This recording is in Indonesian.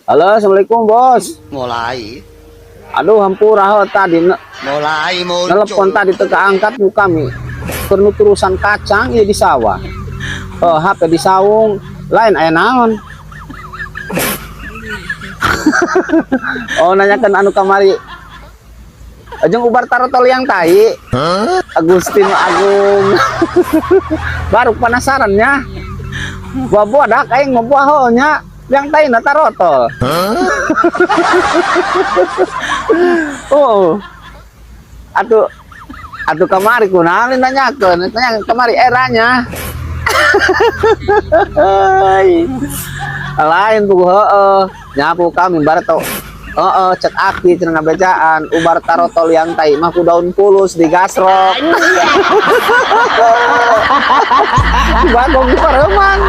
Halo, assalamualaikum bos. Mulai. Aduh, hampura tadi Mulai telepon muncul. tadi teka angkat bu kami. Perlu terusan kacang ya di sawah. HP di saung, lain aya naon. Oh nanyakan anu kamari. Ajeng ubar tarotol yang tai. Agustin Agung. Baru penasarannya. Buah dak aing mau buah nya. Yang tai na tarotol. Oh. Atuh kamari kunaon nanyakeun. Tanya kamari eranya. Lain tuh nyapu kami barat tau cek aki cenah bejaan ubar tarotol yang tai mah ku daun pulus digasrok. Bagong pareuman